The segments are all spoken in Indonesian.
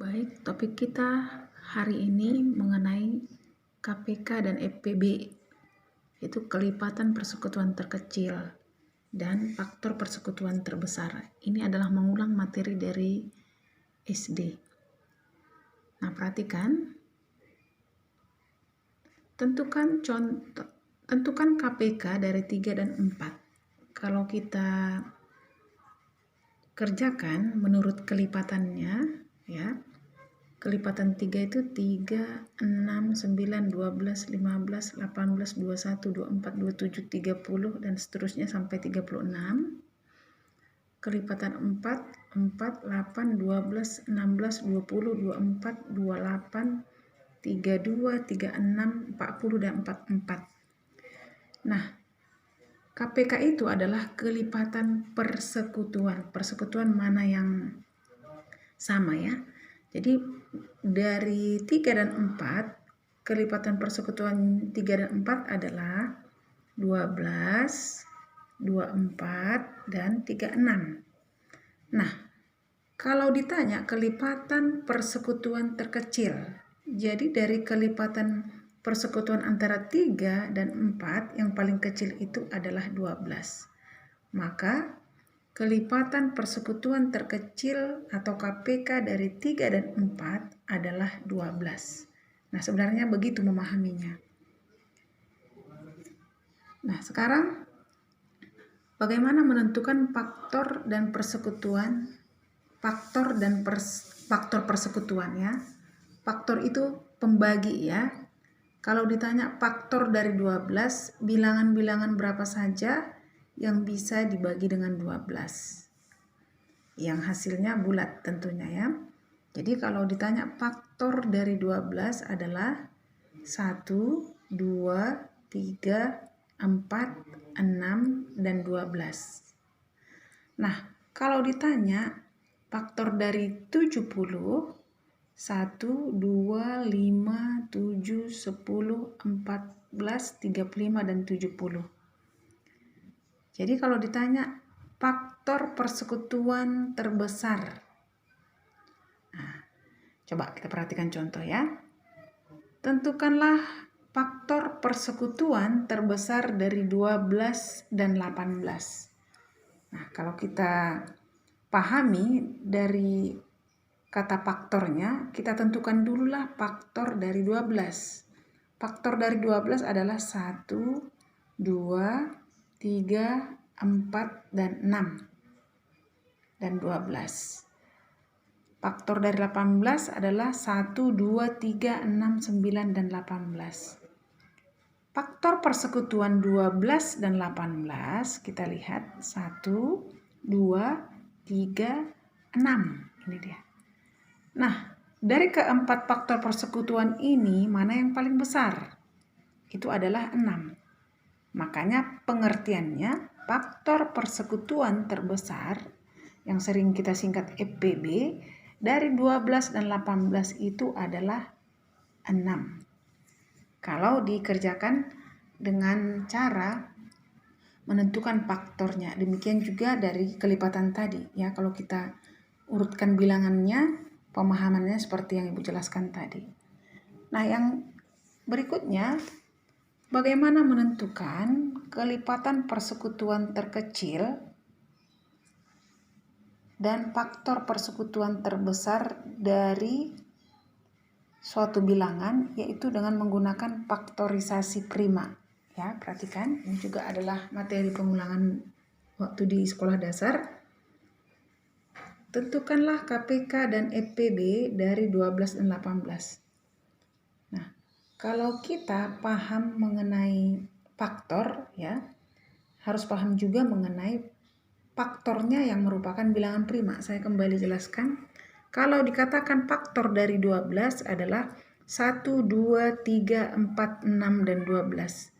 Baik, topik kita hari ini mengenai KPK dan FPB, yaitu kelipatan persekutuan terkecil dan faktor persekutuan terbesar. Ini adalah mengulang materi dari SD. Nah, perhatikan. Tentukan KPK dari 3 dan 4. Kalau kita kerjakan menurut kelipatannya, ya. Kelipatan 3 itu 3, 6, 9, 12, 15, 18, 21, 24, 27, 30 dan seterusnya sampai 36. Kelipatan 4, 4, 8, 12, 16, 20, 24, 28, 32, 36, 40 dan 44. Nah, KPK itu adalah kelipatan persekutuan. Persekutuan mana yang sama ya? Jadi dari 3 dan 4, kelipatan persekutuan 3 dan 4 adalah 12, 24, dan 36. Nah, kalau ditanya kelipatan persekutuan terkecil, jadi dari kelipatan persekutuan antara 3 dan 4, yang paling kecil itu adalah 12. Maka kelipatan persekutuan terkecil atau KPK dari 3 dan 4 adalah 12. Nah, sebenarnya begitu memahaminya. Nah, sekarang bagaimana menentukan faktor dan persekutuan? Faktor persekutuan ya. Faktor itu pembagi ya. Kalau ditanya faktor dari 12, bilangan-bilangan berapa saja yang bisa dibagi dengan 12? Yang hasilnya bulat tentunya ya. Jadi kalau ditanya faktor dari 12 adalah 1, 2, 3, 4, 6, dan 12. Nah, kalau ditanya faktor dari 70, 1, 2, 5, 7, 10, 14, 35, dan 70. Jadi kalau ditanya faktor persekutuan terbesar. Nah, coba kita perhatikan contoh ya. Tentukanlah faktor persekutuan terbesar dari 12 dan 18. Nah, kalau kita pahami dari kata faktornya, kita tentukan dululah faktor dari 12. Faktor dari 12 adalah 1, 2, 3, 4, dan 6, dan 12. Faktor dari 18 adalah 1, 2, 3, 6, 9, dan 18. Faktor persekutuan 12 dan 18, kita lihat 1, 2, 3, 6. Ini dia. Nah, dari keempat faktor persekutuan ini, mana yang paling besar? Itu adalah 6. Makanya pengertiannya, faktor persekutuan terbesar, yang sering kita singkat FPB, dari 12 dan 18 itu adalah 6. Kalau dikerjakan dengan cara menentukan faktornya, demikian juga dari kelipatan tadi. Ya, kalau kita urutkan bilangannya, pemahamannya seperti yang Ibu jelaskan tadi. Nah, yang berikutnya, bagaimana menentukan kelipatan persekutuan terkecil dan faktor persekutuan terbesar dari suatu bilangan, yaitu dengan menggunakan faktorisasi prima. Ya, perhatikan, ini juga adalah materi pengulangan waktu di sekolah dasar. Tentukanlah KPK dan FPB dari 12 dan 18. Nah, kalau kita paham mengenai faktor, ya, harus paham juga mengenai faktornya yang merupakan bilangan prima. Saya kembali jelaskan. Kalau dikatakan faktor dari 12 adalah 1, 2, 3, 4, 6, dan 12.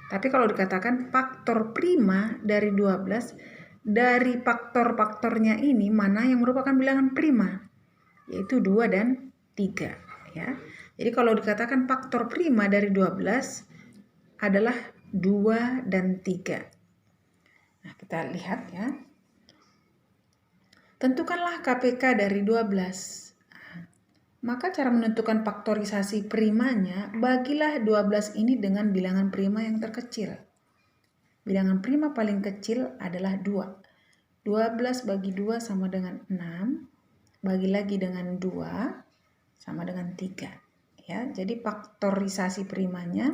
Tapi kalau dikatakan faktor prima dari 12, dari faktor-faktornya ini mana yang merupakan bilangan prima? Yaitu 2 dan 3. Ya. Jadi kalau dikatakan faktor prima dari 12 adalah 2 dan 3. Nah, kita lihat ya. Tentukanlah KPK dari 12. Maka cara menentukan faktorisasi primanya, bagilah 12 ini dengan bilangan prima yang terkecil. Bilangan prima paling kecil adalah 2. 12 bagi 2 sama dengan 6. Bagi lagi dengan 2 sama dengan 3. Ya, jadi faktorisasi primanya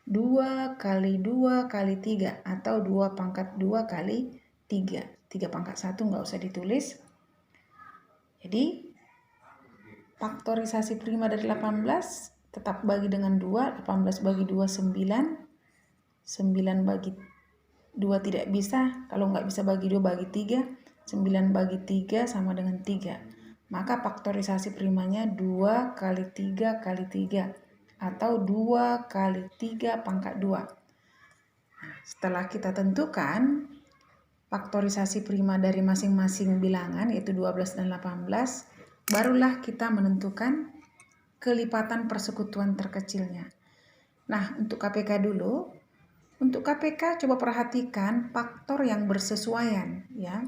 2 kali 2 kali 3 atau 2 pangkat 2 kali 3. 3 pangkat 1 nggak usah ditulis. Jadi faktorisasi prima dari 18 tetap bagi dengan 2. 18 bagi 2 9. 9 bagi 2 tidak bisa. Kalau nggak bisa bagi 2 bagi 3. 9 bagi 3 sama dengan 3. Maka faktorisasi primanya 2 kali 3 kali 3 atau 2 kali 3 pangkat 2. Nah, setelah kita tentukan faktorisasi prima dari masing-masing bilangan yaitu 12 dan 18, barulah kita menentukan kelipatan persekutuan terkecilnya. Nah, untuk KPK dulu. Untuk KPK coba perhatikan faktor yang bersesuaian ya.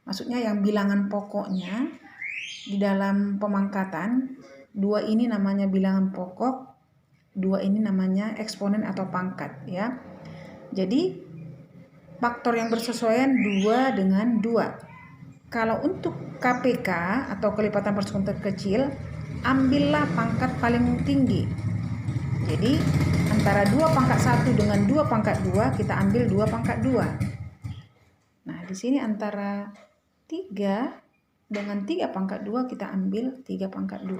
Maksudnya yang bilangan pokoknya di dalam pemangkatan, 2 ini namanya bilangan pokok, 2 ini namanya eksponen atau pangkat ya. Jadi faktor yang bersesuaian 2 dengan 2. Kalau untuk KPK atau kelipatan persekutuan terkecil, ambillah pangkat paling tinggi. Jadi antara 2 pangkat 1 dengan 2 pangkat 2, kita ambil 2 pangkat 2. Nah, di sini antara 3 dengan 3 pangkat 2 kita ambil 3 pangkat 2.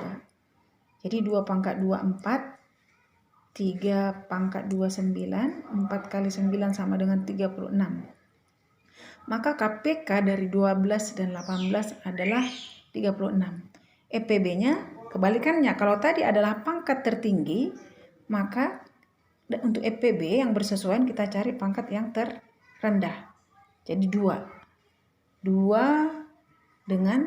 Jadi 2 pangkat 2 4, 3 pangkat 2 9, 4 kali 9 sama dengan 36. Maka KPK dari 12 dan 18 adalah 36. EPB-nya kebalikannya, kalau tadi adalah pangkat tertinggi, maka untuk EPB yang bersesuaian kita cari pangkat yang terendah. Jadi 2 dengan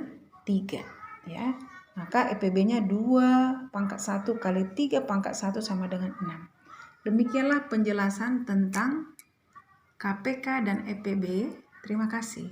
3 ya. Maka EPB-nya 2 pangkat 1 kali 3 pangkat 1 sama dengan 6. Demikianlah penjelasan tentang KPK dan EPB. Terima kasih.